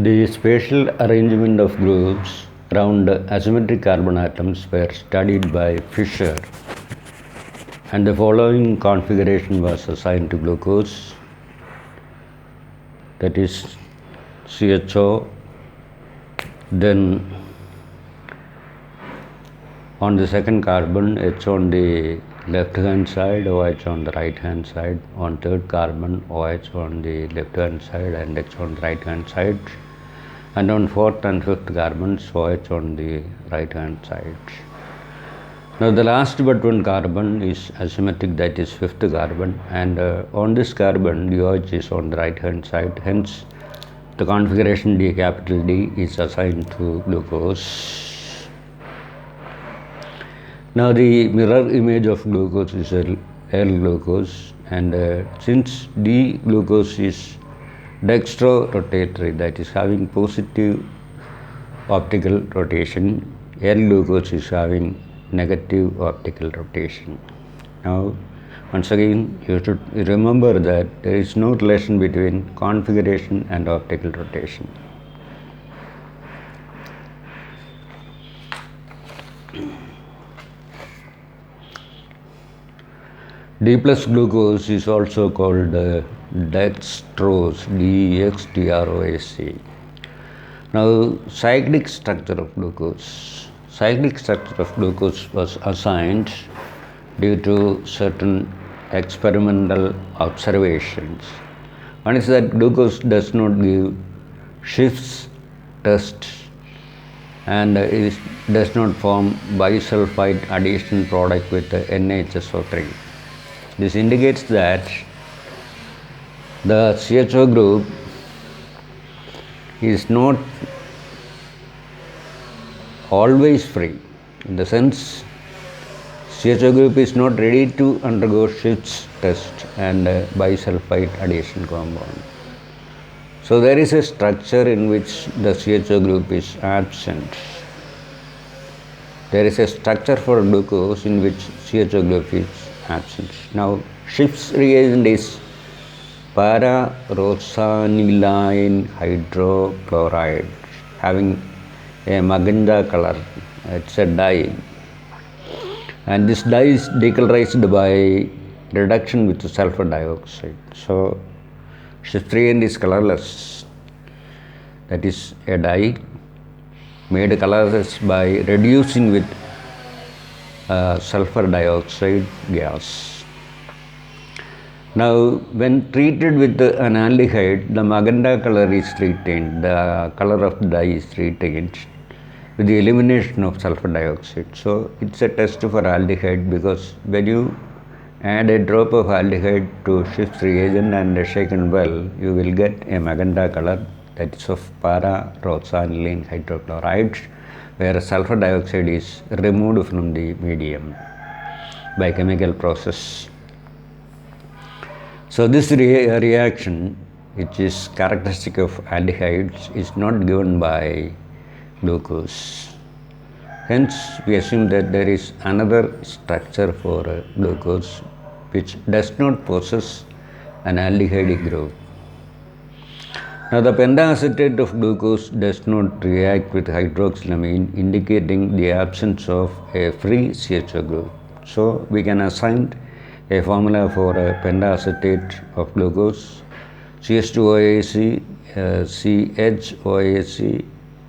The spatial arrangement of groups around asymmetric carbon atoms were studied by Fischer, and the following configuration was assigned to glucose, that is CHO, then on the second carbon H on the left hand side, OH on the right hand side, on third carbon OH on the left hand side and H on the right hand side, and on fourth and fifth carbons OH on the right hand side. Now the last but one carbon is asymmetric, that is fifth carbon, and on this carbon the OH is on the right hand side, hence the configuration D capital D is assigned to glucose. Now the mirror image of glucose is L-glucose, and since D-glucose is dextro-rotatory, that is having positive optical rotation, L-glucose is having negative optical rotation. Now once again you should remember that there is no relation between configuration and optical rotation. D plus glucose is also called dextrose, D-E-X-T-R-O-S-E. Now cyclic structure of glucose. Cyclic structure of glucose was assigned due to certain experimental observations. One is that glucose does not give Schiff's test, and it does not form bisulfite addition product with NHSO3. This indicates that the CHO group is not always free, in the sense CHO group is not ready to undergo Schiff's test and bisulfite addition compound. So there is a structure in which the CHO group is absent. There is a structure for glucose in which CHO group is absent. Now Schiff's reagent is para-rosanilene hydrochloride having a magenta color. It's a dye, and this dye is decolorized by reduction with sulfur dioxide. So Schiff's reagent is colorless, that is a dye made colorless by reducing with sulfur dioxide gas. Now when treated with an aldehyde, the magenta color is retained, the color of the dye is retained with the elimination of sulfur dioxide. So it's a test for aldehyde, because when you add a drop of aldehyde to Schiff's reagent and shaken well, you will get a magenta color, that is of para-rosanilene hydrochloride, where sulfur dioxide is removed from the medium by chemical process. So this reaction, which is characteristic of aldehydes, is not given by glucose. Hence we assume that there is another structure for glucose which does not possess an aldehydic group. Now the pentaacetate of glucose does not react with hydroxylamine, indicating the absence of a free CHO group. So we can assign a formula for a pentaacetate of glucose: CH2OAC, CHOAC,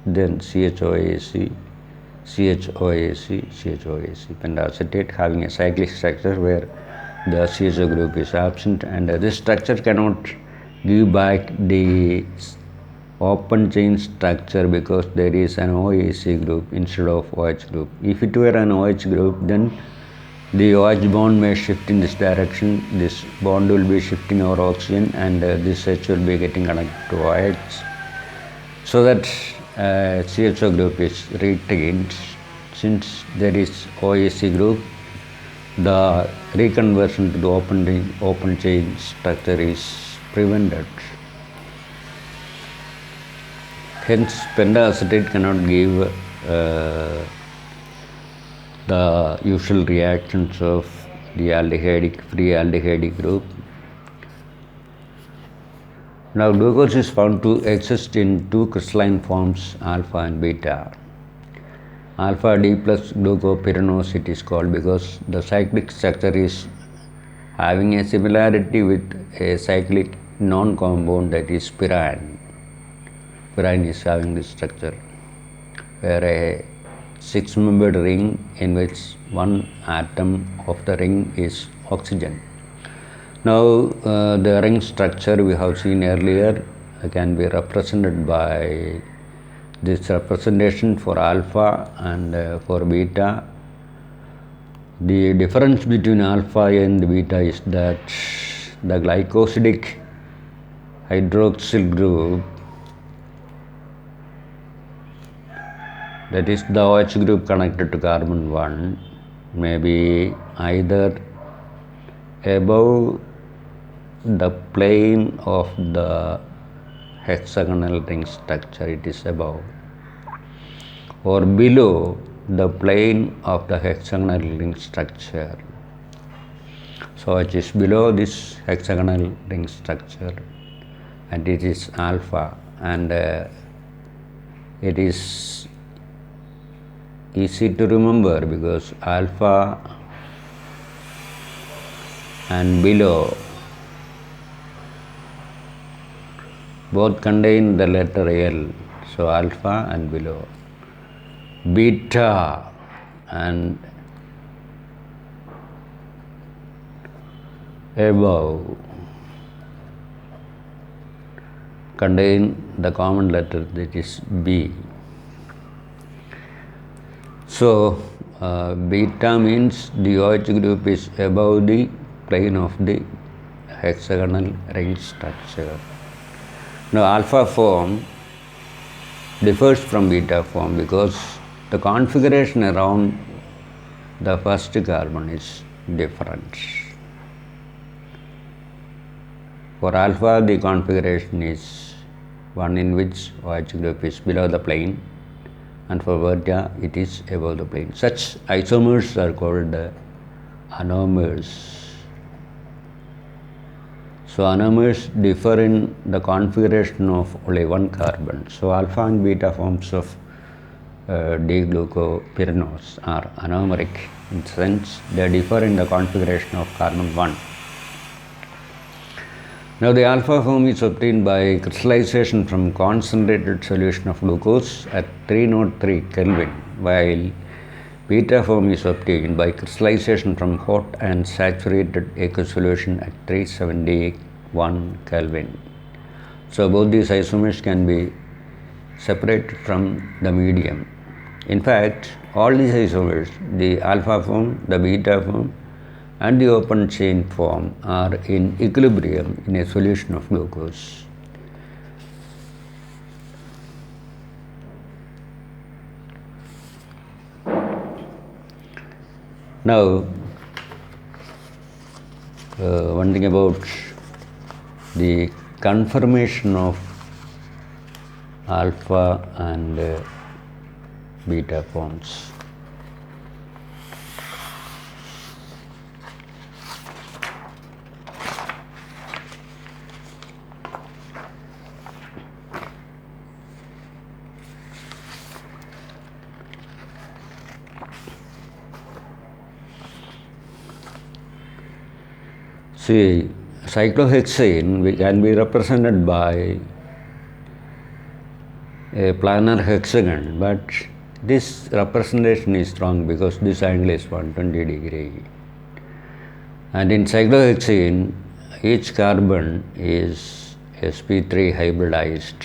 then CHOAC, CHOAC, CHOAC. Pentaacetate having a cyclic structure where the CHO group is absent, and this structure cannot give back the open chain structure because there is an OAC group instead of OH group. If it were an OH group, then the OH bond may shift in this direction, this bond will be shifting over oxygen, and this H will be getting connected to OH, so that CHO group is retained. Since there is OAC group, the reconversion to the open chain structure is prevented. Hence pentaacetate cannot give the usual reactions of the free aldehydic group. Now, glucose is found to exist in two crystalline forms, alpha and beta. Alpha D plus glucopyranose it is called because the cyclic structure is having a similarity with a cyclic non-compound, that is pyrine. Pyrine is having this structure where a six-membered ring in which one atom of the ring is oxygen. Now, the ring structure we have seen earlier can be represented by this representation for alpha and for beta. The difference between alpha and beta is that the glycosidic hydroxyl group, that is the OH group connected to carbon 1, may be either above the plane of the hexagonal ring structure, it is above, or below the plane of the hexagonal ring structure. So it is below this hexagonal ring structure and it is alpha, and it is easy to remember because alpha and below both contain the letter L, so alpha and below. Beta and above contain the common letter, that is B. So beta means the OH group is above the plane of the hexagonal ring structure. Now, alpha form differs from beta form because the configuration around the first carbon is different. For alpha, the configuration is one in which OH group is below the plane, and for beta, it is above the plane. Such isomers are called anomers. So, anomers differ in the configuration of only one carbon. So, alpha and beta forms of D-glucopyranose are anomeric in the sense they differ in the configuration of carbon 1. Now, the alpha form is obtained by crystallization from concentrated solution of glucose at 303 Kelvin, while beta form is obtained by crystallization from hot and saturated aqueous solution at 371 Kelvin. So, both these isomers can be separated from the medium. In fact, all these isomers, the alpha form, the beta form and the open chain form, are in equilibrium in a solution of glucose. Now, one thing about the conformation of alpha and beta forms. See, cyclohexane can be represented by a planar hexagon, but this representation is wrong because this angle is 120 degree. And in cyclohexane, each carbon is sp3 hybridized,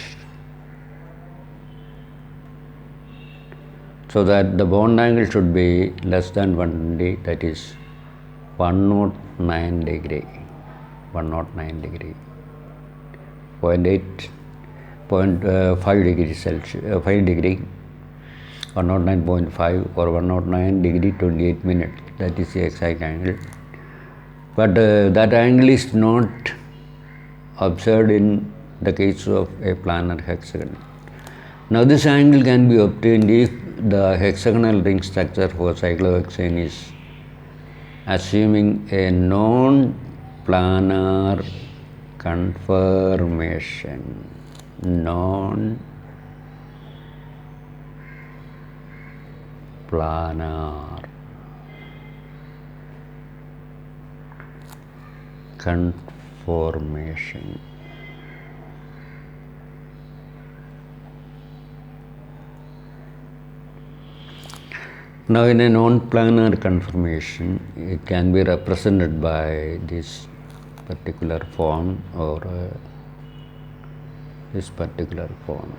so that the bond angle should be less than 120, that is 109 degree, 109 degree, 0.5 degree Celsius, 5 degree, 109.5 or 109 degree 28 minutes, that is the exact angle. But that angle is not observed in the case of a planar hexagon. Now, this angle can be obtained if the hexagonal ring structure for cyclohexane is assuming a non-planar conformation, non-planar conformation. Now in a non-planar conformation, it can be represented by this particular form or this particular form.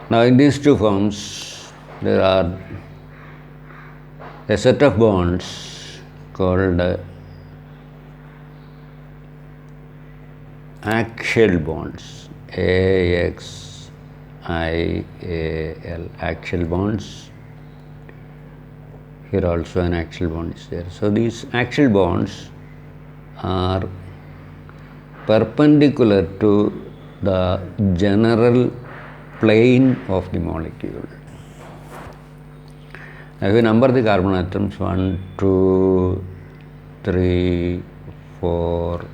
Now in these two forms, there are a set of bonds called axial bonds, AXIAL, axial bonds. Here also an axial bond is there. So these axial bonds are perpendicular to the general plane of the molecule. Now if we number the carbon atoms 1, 2, 3, 4,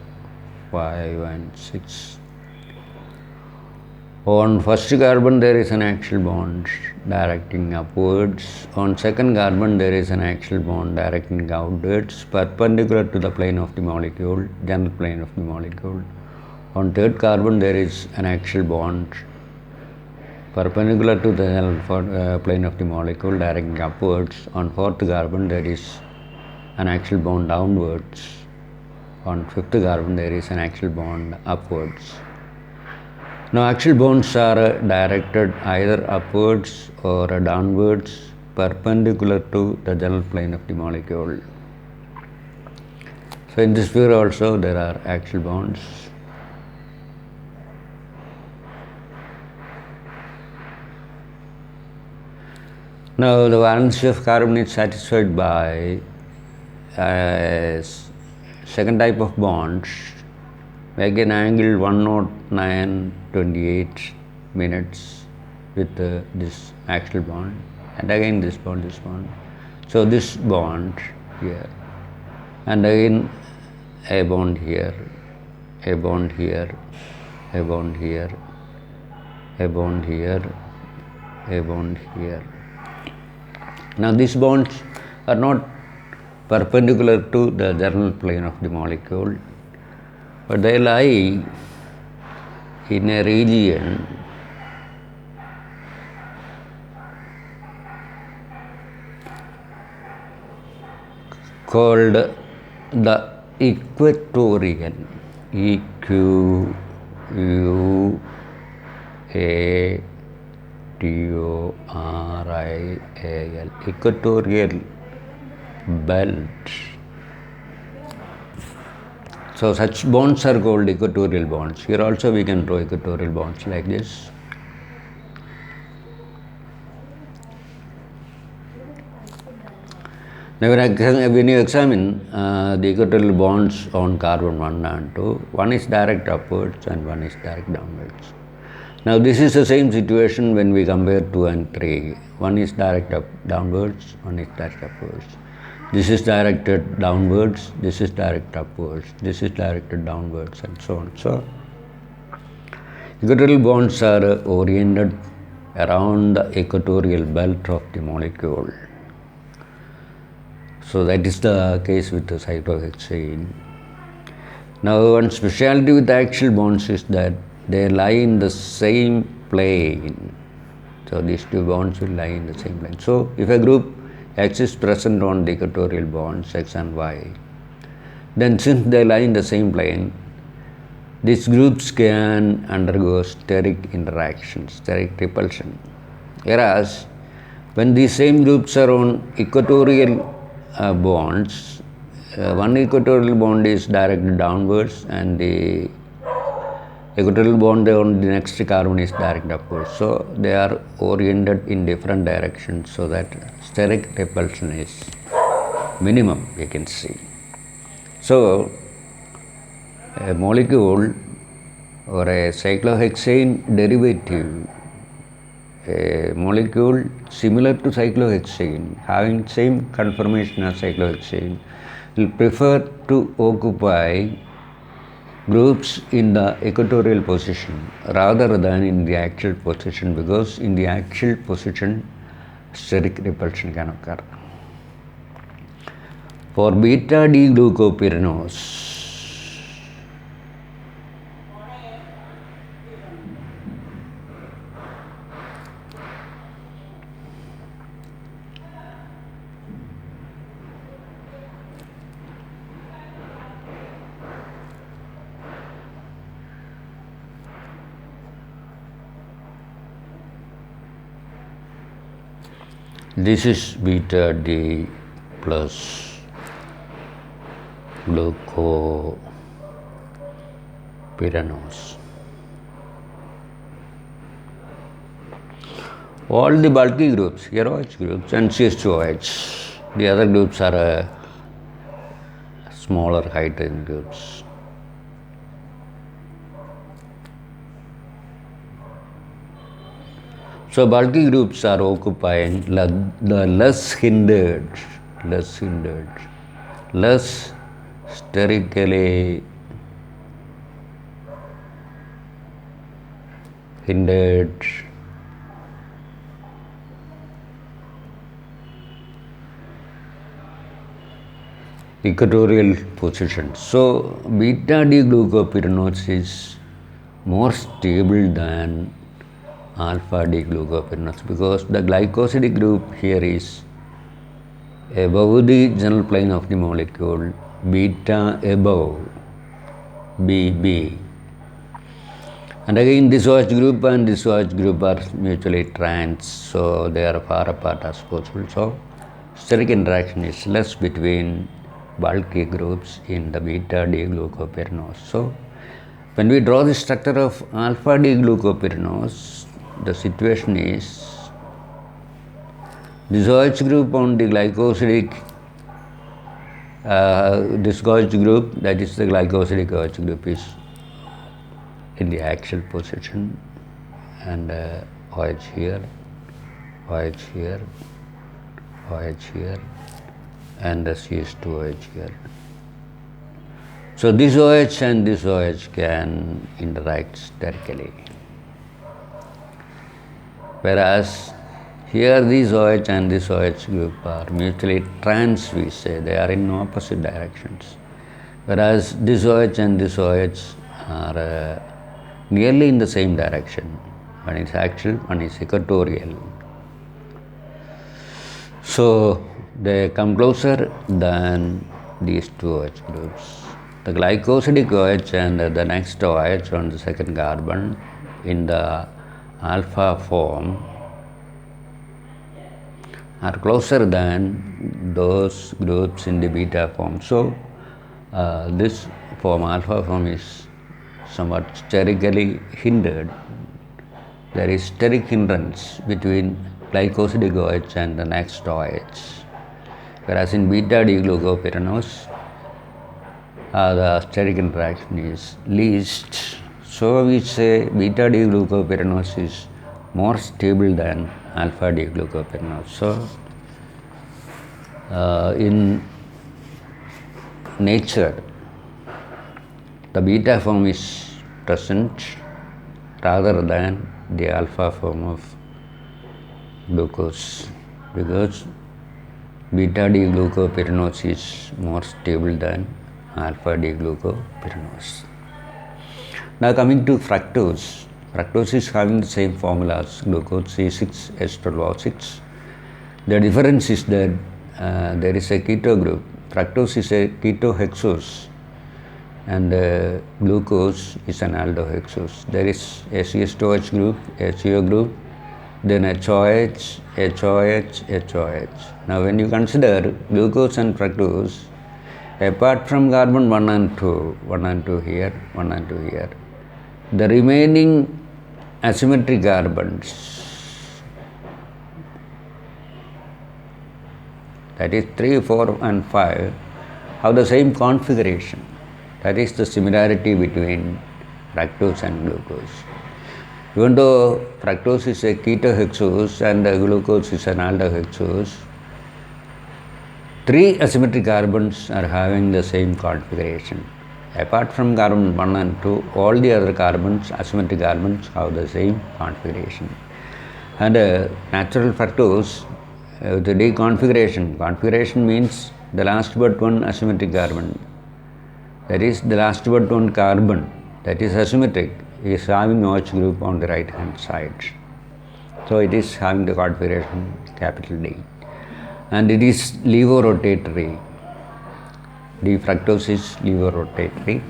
5 and 6. On first carbon there is an axial bond directing upwards. On second carbon there is an axial bond directing outwards, perpendicular to the plane of the molecule, general plane of the molecule. On third carbon there is an axial bond perpendicular to the general plane of the molecule directing upwards. On fourth carbon there is an axial bond downwards. On fifth carbon there is an axial bond upwards. Now axial bonds are directed either upwards or downwards, perpendicular to the general plane of the molecule. So in this figure also there are axial bonds. Now the valency of carbon is satisfied by second type of bonds. Make an angle 109.28 minutes with this axial bond, and again this bond. So this bond here, and again a bond here, a bond here, a bond here, a bond here, a bond here. Now these bonds are not perpendicular to the general plane of the molecule, but they lie in a region called the equatorial, EQUATORIAL, equatorial belt. So such bonds are called equatorial bonds. Here also we can draw equatorial bonds like this. Now when you examine the equatorial bonds on carbon 1 and 2, one is direct upwards and one is direct downwards. Now this is the same situation when we compare 2 and 3. One is direct downwards, one is direct upwards. This is directed downwards, this is directed upwards, this is directed downwards, and so on. So equatorial bonds are oriented around the equatorial belt of the molecule. So that is the case with the cyclohexane. Now one speciality with axial bonds is that they lie in the same plane. So these two bonds will lie in the same plane. So if a group X is present on the equatorial bonds X and Y, then since they lie in the same plane, these groups can undergo steric interactions, steric repulsion. Whereas when these same groups are on equatorial bonds, one equatorial bond is directed downwards and the equatorial bond on the next carbon is directed upwards. So they are oriented in different directions so that steric repulsion is minimum, we can see. So a molecule or a cyclohexane derivative, a molecule similar to cyclohexane, having same conformation as cyclohexane, will prefer to occupy groups in the equatorial position rather than in the axial position, because in the axial position steric repulsion can occur. For beta D-glucopyranose, this is beta D plus glucopyranose. All the bulky groups, here OH groups and CH2OH, the other groups are smaller hydrogen groups. So bulky groups are occupying the less hindered, less sterically hindered equatorial position. So beta D-glucopyranose is more stable than alpha D-glucopyranose, because the glycosidic group here is above the general plane of the molecule, beta above BB. And again, this OH group and this OH group are mutually trans, so they are far apart as possible. So steric interaction is less between bulky groups in the beta D-glucopyranose. So when we draw the structure of alpha D-glucopyranose, the situation is this OH group on the glycosidic, this OH group, that is the glycosidic OH group, is in the axial position, and OH here, OH here, OH here, and the CH2OH here. So this OH and this OH can interact sterically. Whereas here these OH and this OH group are mutually trans, we say, they are in opposite directions. Whereas this OH and this OH are nearly in the same direction. One is axial, one is equatorial. So they come closer than these two OH groups. The glycosidic OH and the next OH on the second carbon in the alpha form are closer than those groups in the beta form. So this form, alpha form, is somewhat sterically hindered. There is steric hindrance between glycosidic OH and the next OH. Whereas in beta D-glucopyranose, the steric interaction is least. So we say beta D-glucopyranose is more stable than alpha D-glucopyranose. So in nature, the beta form is present rather than the alpha form of glucose, because beta D-glucopyranose is more stable than alpha D-glucopyranose. Now coming to fructose. Fructose is having the same formula as glucose, C6H12O6. The difference is that there is a keto group. Fructose is a ketohexose and glucose is an aldohexose. There is a CH2OH group, a CO group, then HOH, HOH, HOH. Now when you consider glucose and fructose, apart from carbon 1 and 2, 1 and 2 here, 1 and 2 here, the remaining asymmetric carbons, that is 3, 4 and 5, have the same configuration. That is the similarity between fructose and glucose. Even though fructose is a ketohexose and glucose is an aldohexose, three asymmetric carbons are having the same configuration. Apart from carbon 1 and 2, all the other carbons, asymmetric carbons, have the same configuration. And natural fructose, the deconfiguration. Configuration means the last but one asymmetric carbon. That is, the last but one carbon that is asymmetric is having OH group on the right hand side. So it is having the configuration capital D. And it is levorotatory. D-fructose is levorotatory.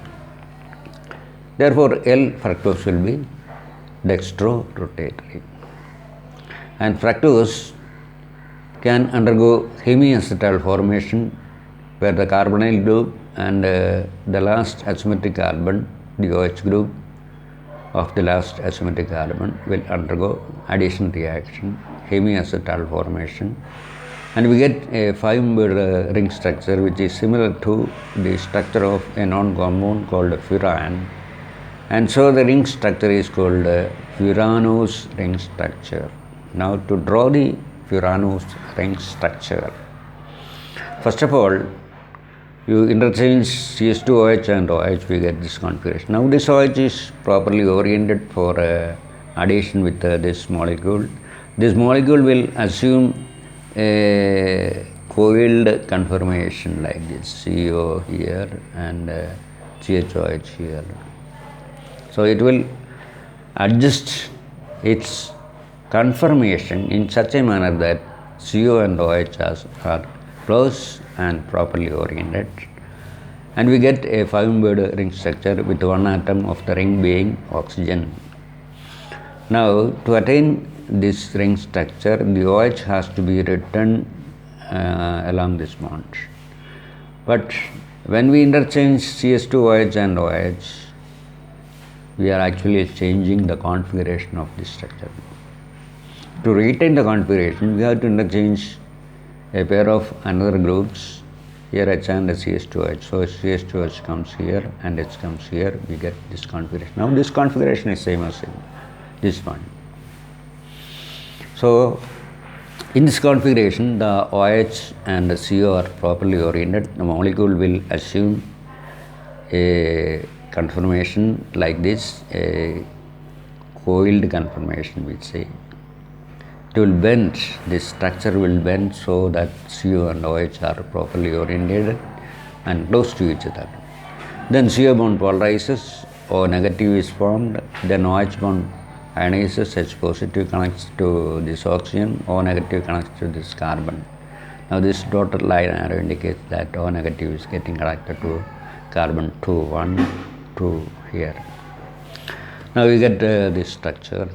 Therefore, L-fructose will be dextrorotatory. And fructose can undergo hemiacetal formation, where the carbonyl group and the last asymmetric carbon, the OH group of the last asymmetric carbon, will undergo addition reaction, hemiacetal formation, and we get a 5-membered ring structure which is similar to the structure of a non-compound called furan. And so the ring structure is called furanose ring structure. Now to draw the furanose ring structure, first of all, you interchange CH2OH and OH, we get this configuration. Now this OH is properly oriented for addition with this molecule. This molecule will assume a coiled conformation like this, CO here and CHOH here. So it will adjust its conformation in such a manner that CO and OH are close and properly oriented, and we get a 5-membered ring structure with one atom of the ring being oxygen. Now to attain this ring structure, the OH has to be written along this bond. But when we interchange CH2OH and OH, we are actually changing the configuration of this structure. To retain the configuration, we have to interchange a pair of another groups, here H and CH2OH. So CH2OH comes here and H comes here, we get this configuration. Now this configuration is same as in this one. So in this configuration, the OH and the CO are properly oriented. The molecule will assume a conformation like this, a coiled conformation we say. It will bend, this structure will bend so that CO and OH are properly oriented and close to each other. Then CO bond polarizes, O negative is formed, then OH bond ionizes, H positive connects to this oxygen, O negative connects to this carbon. Now this dotted line arrow indicates that O negative is getting connected to carbon 2, 1, 2 here. Now we get this structure,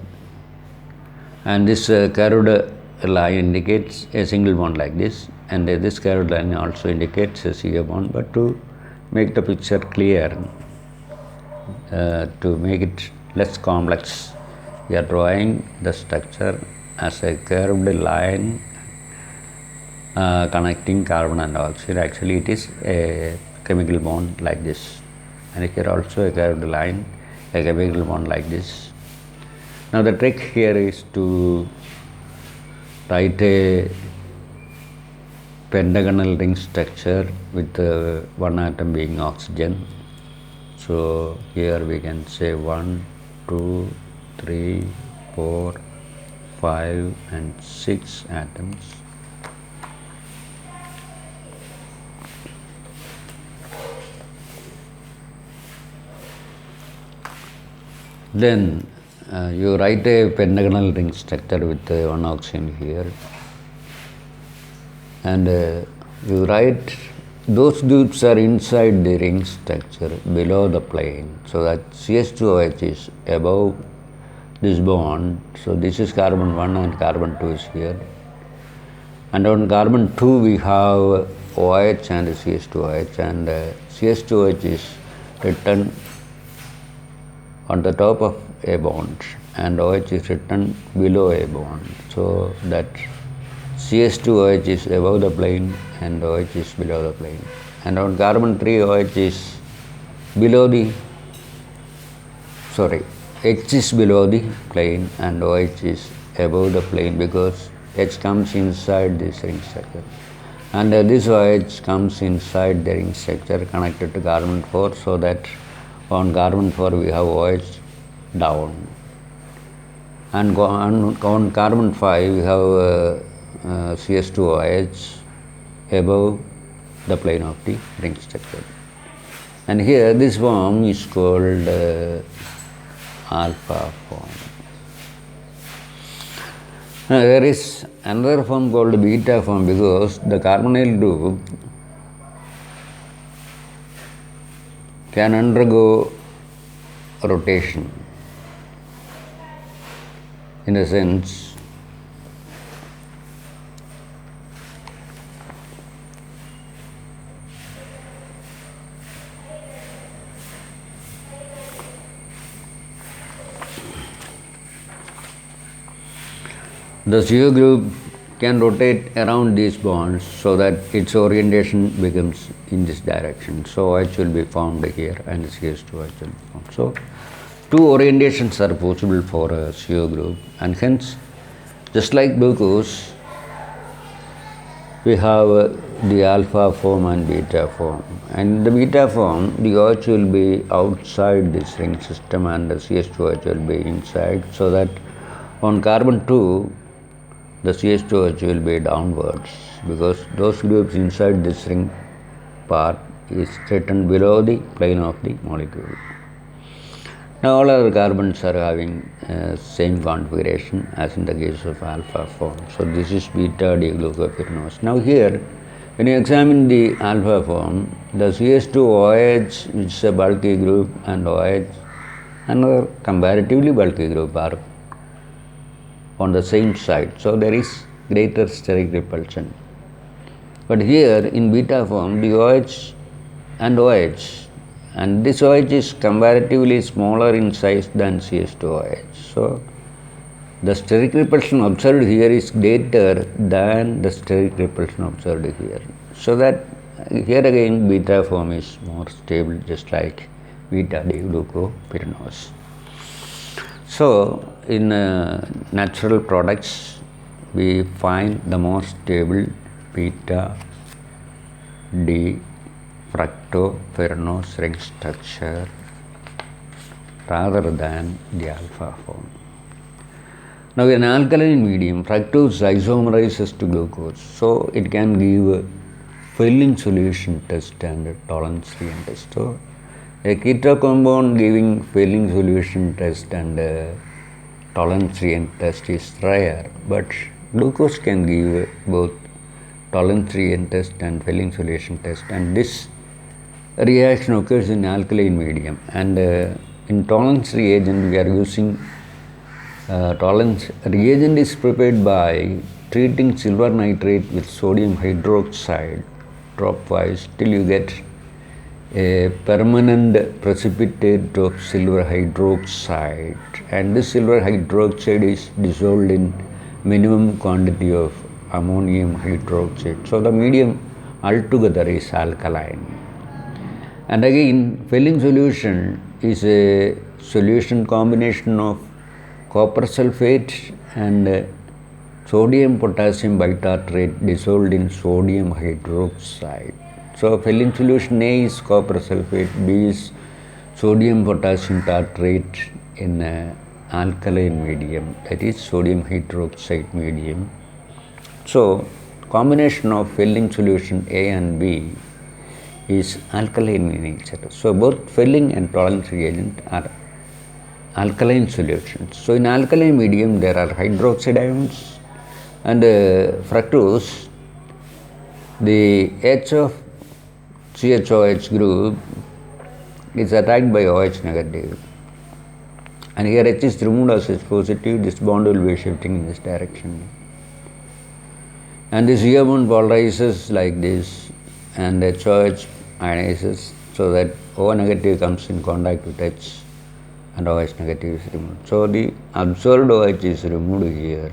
and this curved line indicates a single bond like this, and this curved line also indicates a CO bond. But to make the picture clear, to make it less complex, we are drawing the structure as a curved line connecting carbon and oxygen. Actually it is a chemical bond like this, and here also a curved line, a chemical bond like this. Now the trick here is to write a pentagonal ring structure with one atom being oxygen. So here we can say 1, 2, 3, 4, 5 and 6 atoms. Then you write a pentagonal ring structure with one oxygen here, and you write those groups are inside the ring structure below the plane, so that CH2OH is above this bond. So this is carbon 1 and carbon 2 is here, and on carbon 2 we have OH and CH2OH, and CH2OH is written on the top of a bond and OH is written below a bond, so that CH2OH is above the plane and OH is below the plane. And on carbon 3 OH is below the, H is below the plane and OH is above the plane, because H comes inside this ring structure. and this OH comes inside the ring structure connected to carbon 4, so that on carbon 4 we have OH down, and on carbon 5 we have CS2OH above the plane of the ring structure. And here this form is called alpha form. Now there is another form called beta form, because the carbonyl group can undergo rotation, in a sense the CO group can rotate around these bonds so that its orientation becomes in this direction. So OH will be formed here and CS2OH will be formed. So two orientations are possible for a CO group, and hence, just like glucose, we have the alpha form and beta form. And in the beta form, the OH will be outside this ring system and the CS2OH will be inside, so that on carbon 2, the CS2OH will be downwards, because those groups inside this ring part is written below the plane of the molecule. Now all other carbons are having same configuration as in the case of alpha form. So this is beta D-glucopyranose. Now here, when you examine the alpha form, the CS2OH, which is a bulky group, and OH, another comparatively bulky group, are on the same side. So there is greater steric repulsion. But here in beta form, the OH, and this OH is comparatively smaller in size than CS2OH. So the steric repulsion observed here is greater than the steric repulsion observed here. So that here again beta form is more stable, just like beta D-glucopyranose. So in natural products, we find the most stable beta D fructopyranose ring structure rather than the alpha form. Now in alkaline medium, fructose isomerizes to glucose, so it can give a filling solution test and a tolerance reagent test. So a keto compound giving filling solution test and tolerance reagent test is rare, but glucose can give both tolerance reagent test and filling solution test, and this reaction occurs in alkaline medium. And in tolerance reagent, we are using tolerance reagent is prepared by treating silver nitrate with sodium hydroxide dropwise till you get a permanent precipitate of silver hydroxide, and this silver hydroxide is dissolved in minimum quantity of ammonium hydroxide. So the medium altogether is alkaline. And again, filling solution is a solution combination of copper sulfate and sodium potassium bitartrate dissolved in sodium hydroxide. So filling solution A is copper sulfate, B is sodium potassium tartrate in alkaline medium, that is sodium hydroxide medium. So combination of filling solution A and B is alkaline in nature. So both filling and tolerance reagent are alkaline solutions. So in alkaline medium there are hydroxide ions, and fructose, the H of CHOH group is attacked by OH negative, and here H is removed as H positive, this bond will be shifting in this direction, and this CO bond polarizes like this and HOH ionizes, so that O negative comes in contact with H and OH negative is removed. So the absorbed OH is removed here,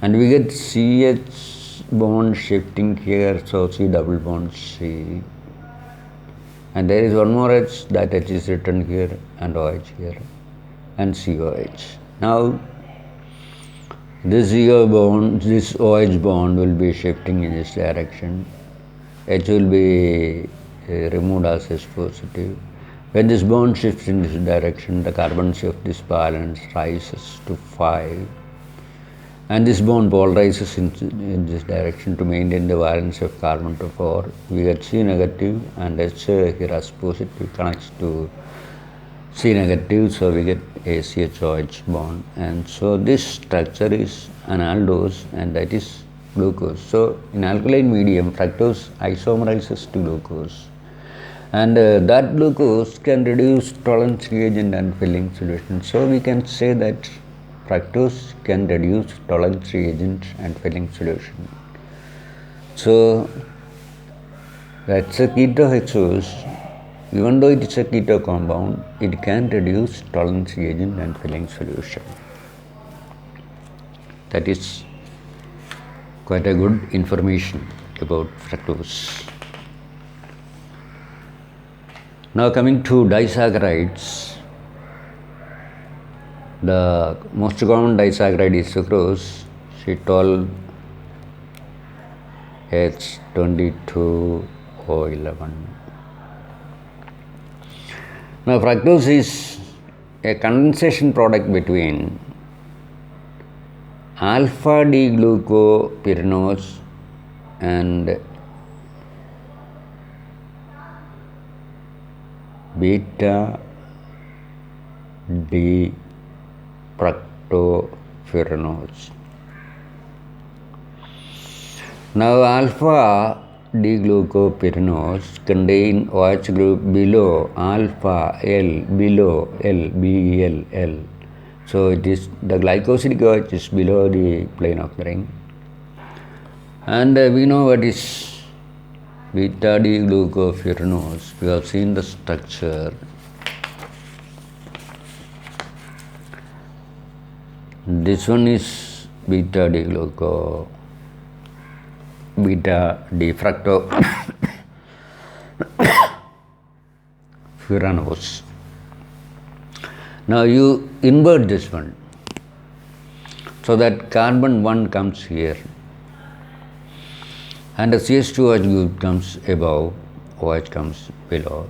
and we get CH bond shifting here, so C double bond C, and there is one more H, that H is written here, and OH here, and COH. Now this EO bond, this OH bond will be shifting in this direction. H will be removed as H positive. When this bond shifts in this direction, the carbon of this balance rises to 5. And this bond polarizes in this direction to maintain the valence of carbon to 4. We get C negative and H here as positive connects to C negative, so we get a CHOH bond. And so this structure is an aldose and that is glucose. So in alkaline medium, fructose isomerizes to glucose. And that glucose can reduce tolerance reagent and filling solution. So we can say that fructose can reduce tolerance reagent and filling solution. So that's a ketohexose. Even though it is a keto compound, it can reduce tolerance reagent and filling solution. That is quite a good information about fructose. Now coming to disaccharides. The most common disaccharide is sucrose, C12, H22, O11. Now fructose is a condensation product between alpha D-glucopyranose and beta D-fructopyranose. Now alpha D-glucopyranose contain OH group below alpha L, below L, BEL. So it is the glycosidic OH is below the plane of the ring. And we know what is beta D-glucopyranose. We have seen the structure. This one is beta D-fructopyranose. Now you invert this one so that carbon 1 comes here and the CH2OH group comes above, OH comes below.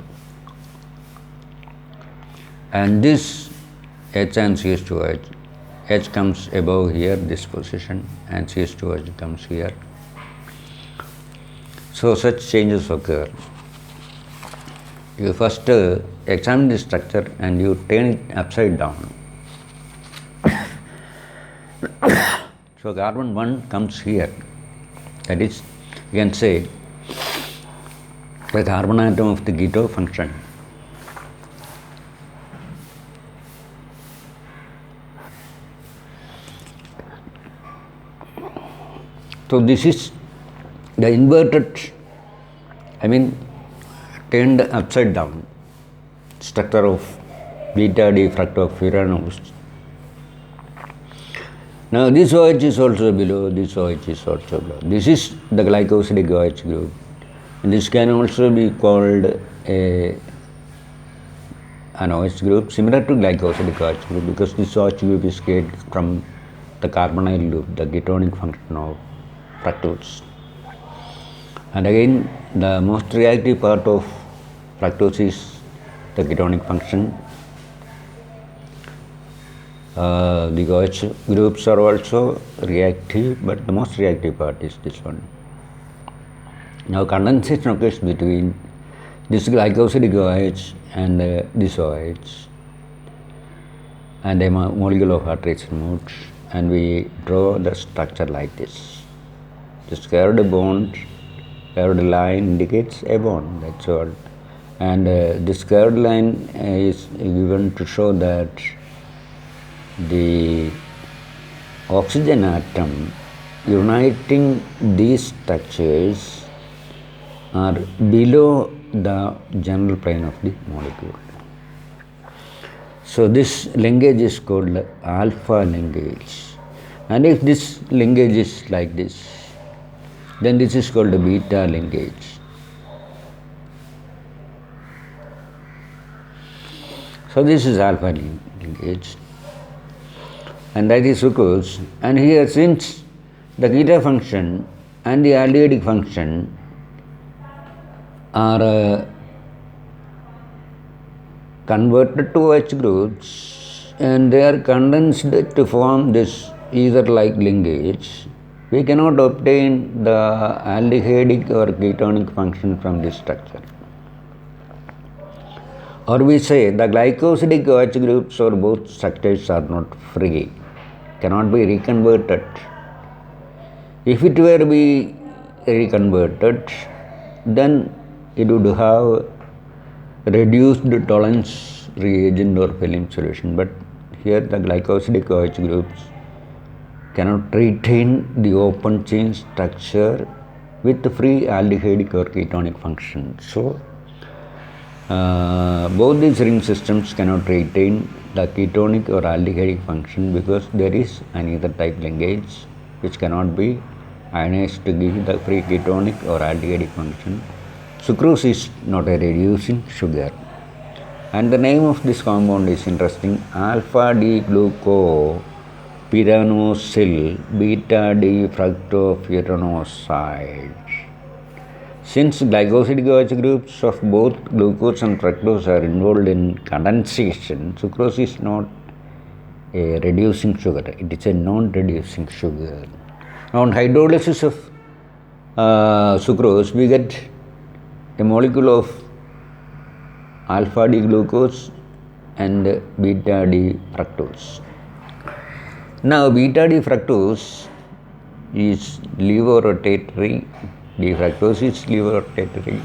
And this H and CH2OH, H comes above here, this position, and CH2OH comes here. So such changes occur. You first examine the structure and you turn it upside down. So carbon 1 comes here. That is, you can say, the carbon atom of the keto function. So this is the inverted, turned upside down structure of beta D-fructopyranose. Now this OH is also below, this OH is also below. This is the glycosidic OH group. And this can also be called an OH group similar to glycosidic OH group because this OH group is created from the carbonyl loop, the ketonic function of fructose. And again, the most reactive part of fructose is the ketonic function. The OH groups are also reactive, but the most reactive part is this one. Now condensation occurs between this glycosidic OH and this OH, and a molecule of heart rate removed, and we draw the structure like this. This curved bond, curved line indicates a bond, that's all. And this curved line is given to show that the oxygen atom uniting these structures are below the general plane of the molecule. So this linkage is called alpha linkage. And if this linkage is like this, then this is called a beta linkage. So this is alpha linkage. and that is sucrose. And here, since the beta function and the aldehydic function are converted to OH groups and they are condensed to form this ether-like linkage, we cannot obtain the aldehydic or ketonic function from this structure. Or we say the glycosidic OH groups or both structures are not free, cannot be reconverted. If it were to be reconverted, then it would have reduced tolerance reagent or film solution. But here the glycosidic OH groups cannot retain the open chain structure with the free aldehydic or ketonic function. So, both these ring systems cannot retain the ketonic or aldehydic function because there is an ether type linkage which cannot be ionized to give the free ketonic or aldehydic function. Sucrose is not a reducing sugar. And the name of this compound is interesting, alpha D glucopyranosyl beta D fructopyranoside. Since glycosidic OH groups of both glucose and fructose are involved in condensation, sucrose is not a reducing sugar, it is a non-reducing sugar. On hydrolysis of sucrose, we get a molecule of alpha D glucose and beta D fructose. Now, beta D fructose is levorotatory, D fructose is levorotatory,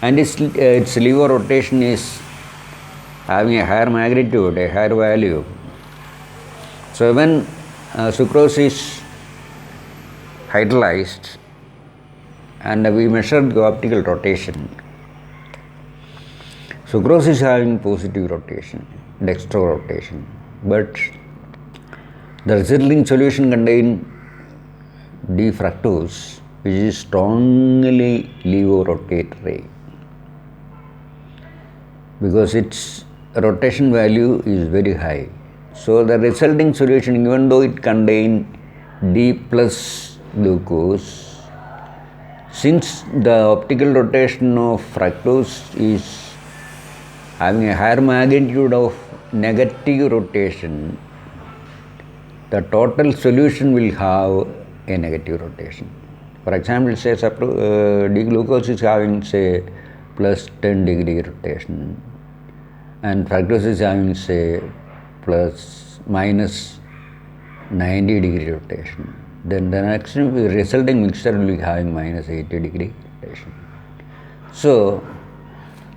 and its lever rotation is having a higher magnitude, a higher value. So, when sucrose is hydrolyzed and we measured the optical rotation, sucrose is having positive rotation, dextro rotation, but the resulting solution contains D fructose, which is strongly levorotatory because its rotation value is very high. So, the resulting solution, even though it contains D plus glucose, since the optical rotation of fructose is having a higher magnitude of negative rotation, the total solution will have a negative rotation. For example, say D-glucose is having say plus 10 degree rotation and fructose is having say plus minus 90 degree rotation. Then the next resulting mixture will be having minus 80 degree rotation. So,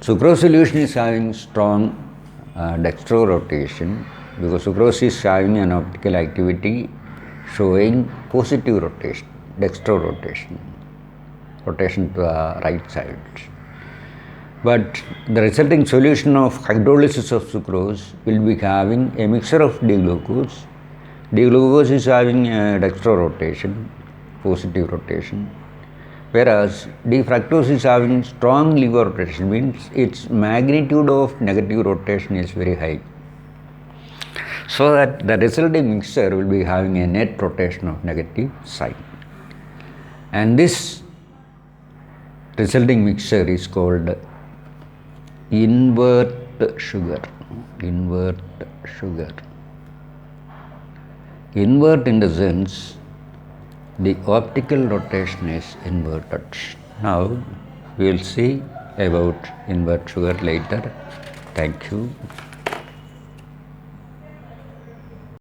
sucrose solution is having strong dextro rotation because sucrose is having an optical activity showing positive rotation, dextro rotation, rotation to the right side. But the resulting solution of hydrolysis of sucrose will be having a mixture of D-glucose. D-glucose is having a dextro rotation, positive rotation, whereas D-fructose is having strong lever rotation, means its magnitude of negative rotation is very high. So that the resulting mixture will be having a net rotation of negative sign. And this resulting mixture is called invert sugar. Invert sugar. Invert in the sense the optical rotation is inverted. Now we will see about invert sugar later. Thank you.